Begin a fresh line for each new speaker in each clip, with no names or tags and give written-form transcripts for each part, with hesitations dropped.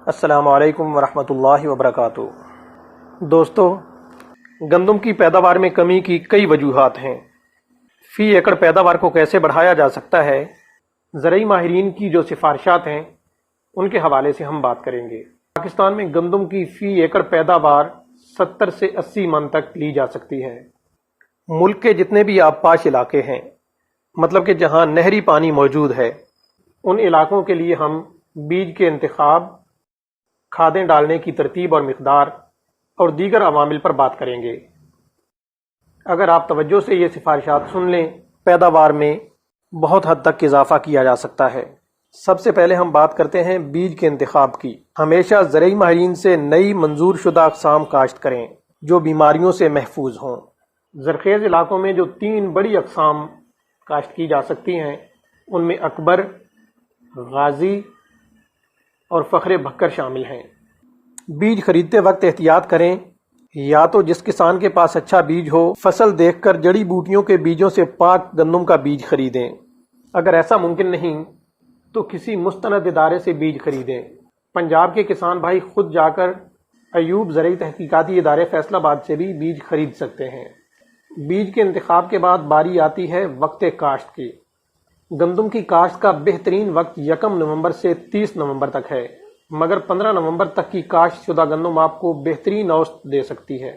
السلام علیکم ورحمۃ اللہ وبرکاتہ۔ دوستو، گندم کی پیداوار میں کمی کی کئی وجوہات ہیں۔ فی ایکڑ پیداوار کو کیسے بڑھایا جا سکتا ہے، زرعی ماہرین کی جو سفارشات ہیں ان کے حوالے سے ہم بات کریں گے۔ پاکستان میں گندم کی فی ایکڑ پیداوار 70 سے 80 من تک لی جا سکتی ہے۔ ملک کے جتنے بھی آبپاش علاقے ہیں، مطلب کہ جہاں نہری پانی موجود ہے، ان علاقوں کے لیے ہم بیج کے انتخاب، کھادیں ڈالنے کی ترتیب اور مقدار اور دیگر عوامل پر بات کریں گے۔ اگر آپ توجہ سے یہ سفارشات سن لیں، پیداوار میں بہت حد تک اضافہ کیا جا سکتا ہے۔ سب سے پہلے ہم بات کرتے ہیں بیج کے انتخاب کی۔ ہمیشہ زرعی ماہرین سے نئی منظور شدہ اقسام کاشت کریں جو بیماریوں سے محفوظ ہوں۔ زرخیز علاقوں میں جو 3 بڑی اقسام کاشت کی جا سکتی ہیں، ان میں اکبر، غازی اور فخر بکر شامل ہیں۔ بیج خریدتے وقت احتیاط کریں، یا تو جس کسان کے پاس اچھا بیج ہو، فصل دیکھ کر جڑی بوٹیوں کے بیجوں سے پاک گندم کا بیج خریدیں۔ اگر ایسا ممکن نہیں تو کسی مستند ادارے سے بیج خریدیں۔ پنجاب کے کسان بھائی خود جا کر ایوب زرعی تحقیقاتی ادارے فیصل آباد سے بھی بیج خرید سکتے ہیں۔ بیج کے انتخاب کے بعد باری آتی ہے وقت کاشت کی۔ گندم کی کاشت کا بہترین وقت 1 نومبر سے 30 نومبر تک ہے، مگر 15 نومبر تک کی کاشت شدہ گندم آپ کو بہترین اوسط دے سکتی ہے۔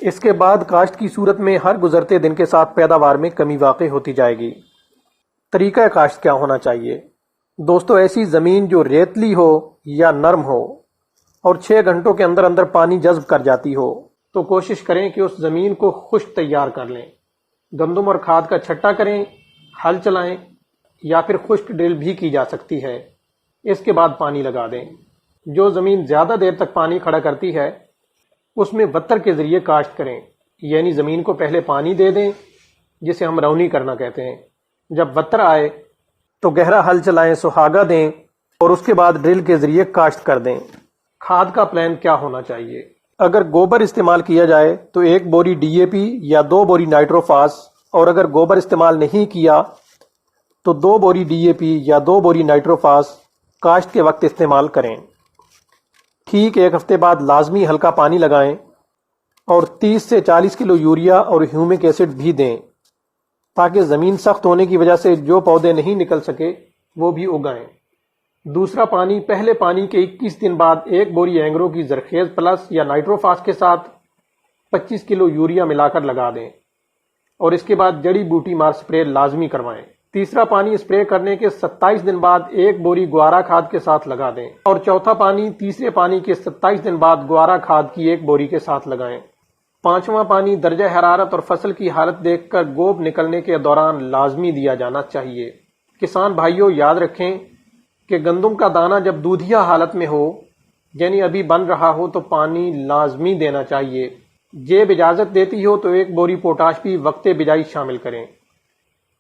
اس کے بعد کاشت کی صورت میں ہر گزرتے دن کے ساتھ پیداوار میں کمی واقع ہوتی جائے گی۔ طریقہ کاشت کیا ہونا چاہیے؟ دوستو، ایسی زمین جو ریتلی ہو یا نرم ہو اور 6 گھنٹوں کے اندر اندر پانی جذب کر جاتی ہو تو کوشش کریں کہ اس زمین کو خشک تیار کر لیں۔ گندم اور کھاد کا چھٹا کریں، ہل چلائیں، یا پھر خشک ڈرل بھی کی جا سکتی ہے۔ اس کے بعد پانی لگا دیں۔ جو زمین زیادہ دیر تک پانی کھڑا کرتی ہے اس میں وتر کے ذریعے کاشت کریں، یعنی زمین کو پہلے پانی دے دیں، جسے ہم رونی کرنا کہتے ہیں۔ جب وتر آئے تو گہرا ہل چلائیں، سہاگا دیں اور اس کے بعد ڈرل کے ذریعے کاشت کر دیں۔ کھاد کا پلان کیا ہونا چاہیے؟ اگر گوبر استعمال کیا جائے تو 1 بوری ڈی اے پی یا 2 بوری نائٹروفاس، اور اگر گوبر استعمال نہیں کیا تو 2 بوری ڈی اے پی یا 2 بوری نائٹروفاس کاشت کے وقت استعمال کریں۔ ٹھیک 1 ہفتے بعد لازمی ہلکا پانی لگائیں اور 30 سے 40 کلو یوریا اور ہیومک ایسڈ بھی دیں، تاکہ زمین سخت ہونے کی وجہ سے جو پودے نہیں نکل سکے وہ بھی اگائیں۔ دوسرا پانی پہلے پانی کے 21 دن بعد 1 بوری اینگرو کی زرخیز پلس یا نائٹروفاس کے ساتھ 25 کلو یوریا ملا کر لگا دیں، اور اس کے بعد جڑی بوٹی مار سپرے لازمی کروائیں۔ تیسرا پانی اسپرے کرنے کے 27 دن بعد 1 بوری گوارا کھاد کے ساتھ لگا دیں، اور چوتھا پانی تیسرے پانی کے 27 دن بعد گوارا کھاد کی 1 بوری کے ساتھ لگائیں۔ پانچواں پانی درجہ حرارت اور فصل کی حالت دیکھ کر گوب نکلنے کے دوران لازمی دیا جانا چاہیے۔ کسان بھائیوں، یاد رکھیں کہ گندم کا دانہ جب دودھیا حالت میں ہو، یعنی ابھی بن رہا ہو، تو پانی لازمی دینا چاہیے۔ جیب اجازت دیتی ہو تو 1 بوری پوٹاش بھی وقت بجائی شامل کریں،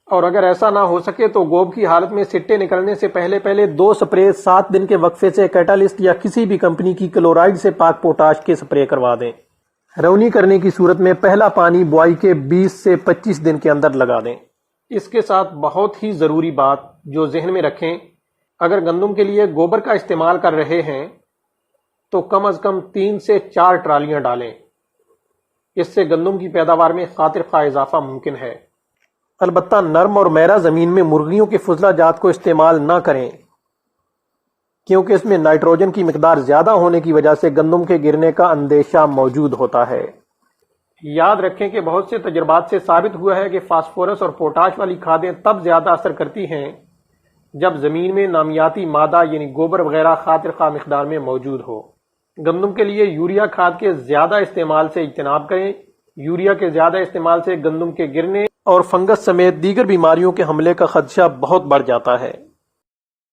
اور اگر ایسا نہ ہو سکے تو گوب کی حالت میں سٹے نکلنے سے پہلے 2 سپرے 7 دن کے وقفے سے کیٹالسٹ یا کسی بھی کمپنی کی کلورائڈ سے پاک پوٹاش کے سپرے کروا دیں۔ رونی کرنے کی صورت میں پہلا پانی بوائی کے 20 سے 25 دن کے اندر لگا دیں۔ اس کے ساتھ بہت ہی ضروری بات جو ذہن میں رکھیں، اگر گندم کے لیے گوبر کا استعمال کر رہے ہیں تو کم از کم 3 سے 4 ٹرالیاں ڈالیں۔ اس سے گندم کی پیداوار میں خاطر خواہ اضافہ ممکن ہے۔ البتہ نرم اور میرا زمین میں مرغیوں کے فضلہ جات کو استعمال نہ کریں، کیونکہ اس میں نائٹروجن کی مقدار زیادہ ہونے کی وجہ سے گندم کے گرنے کا اندیشہ موجود ہوتا ہے۔ یاد رکھیں کہ بہت سے تجربات سے ثابت ہوا ہے کہ فاسفورس اور پوٹاش والی کھادیں تب زیادہ اثر کرتی ہیں جب زمین میں نامیاتی مادہ یعنی گوبر وغیرہ خاطر خواہ مقدار میں موجود ہو۔ گندم کے لیے یوریا کھاد کے زیادہ استعمال سے اجتناب کریں۔ یوریا کے زیادہ استعمال سے گندم کے گرنے اور فنگس سمیت دیگر بیماریوں کے حملے کا خدشہ بہت بڑھ جاتا ہے۔